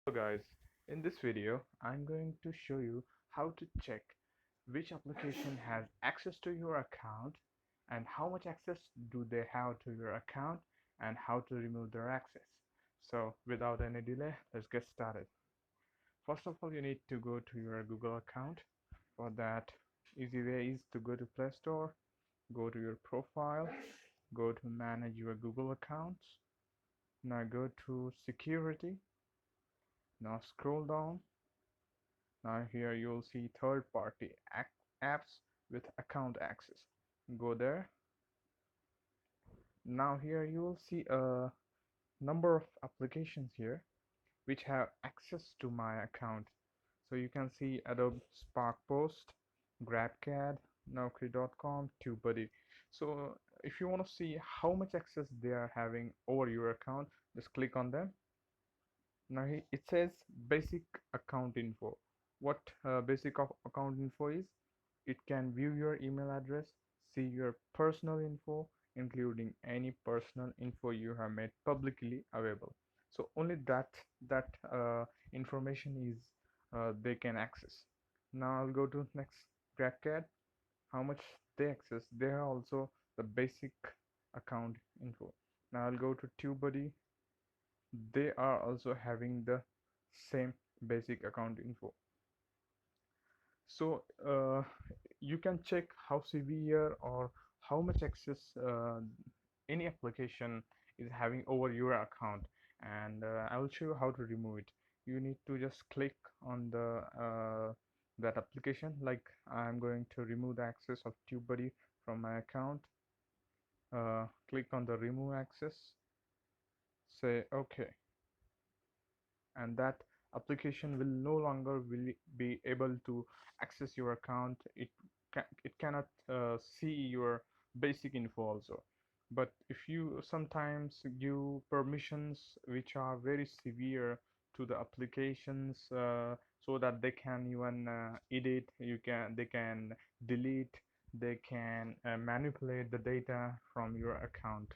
So guys, in this video I'm going to show you how to check which application has access to your account and how much access do they have to your account and how to remove their access. So without any delay, let's get started. First of all, you need to go to your Google account. For that, easy way is to go to Play Store, go to your profile, go to manage your Google accounts. Now go to security. Now scroll down. Now here you'll see third-party apps with account access. Go there. Now here you will see a number of applications here which have access to my account. So you can see Adobe Spark Post, GrabCAD, Naukri.com, TubeBuddy. So if you want to see how much access they are having over your account, just click on them. Now it says basic account info. What basic of account info is? It can view your email address, see your personal info, including any personal info you have made publicly available. So only that information is they can access. Now I'll go to next GrabCAD. How much they access? They are also the basic account info. Now I'll go to TubeBuddy. They are also having the same basic account info. So you can check how severe or how much access any application is having over your account, and I will show you how to remove it. You need to just click on the that application. Like, I'm going to remove the access of TubeBuddy from my account. Click on the remove access, say okay, and that application will no longer will be able to access your account. It cannot see your basic info also. But if you sometimes give permissions which are very severe to the applications, so that they can even edit, they can delete, they can manipulate the data from your account.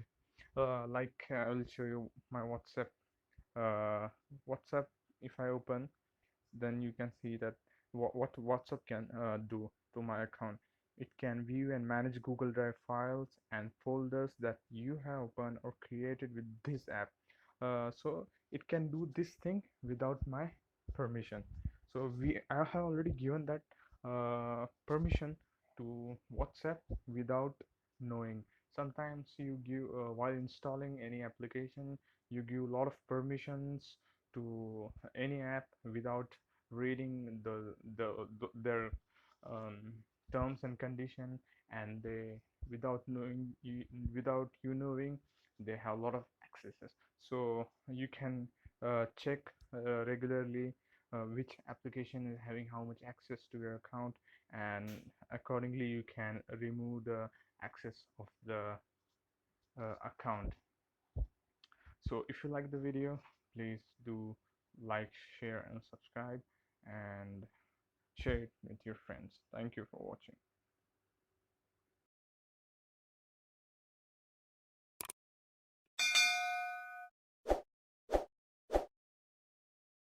Like, I will show you my uh, WhatsApp. If I open, then you can see that what WhatsApp can do to my account. It can view and manage Google Drive files and folders that you have opened or created with this app. So it can do this thing without my permission. So I have already given that permission to WhatsApp without knowing. Sometimes you give, while installing any application, you give a lot of permissions to any app without reading their um, terms and condition, and they, without you knowing, they have a lot of accesses. So you can check regularly which application is having how much access to your account, and accordingly you can remove the access of the account. So if you like the video, please do like, share and subscribe, and share it with your friends. Thank you for watching.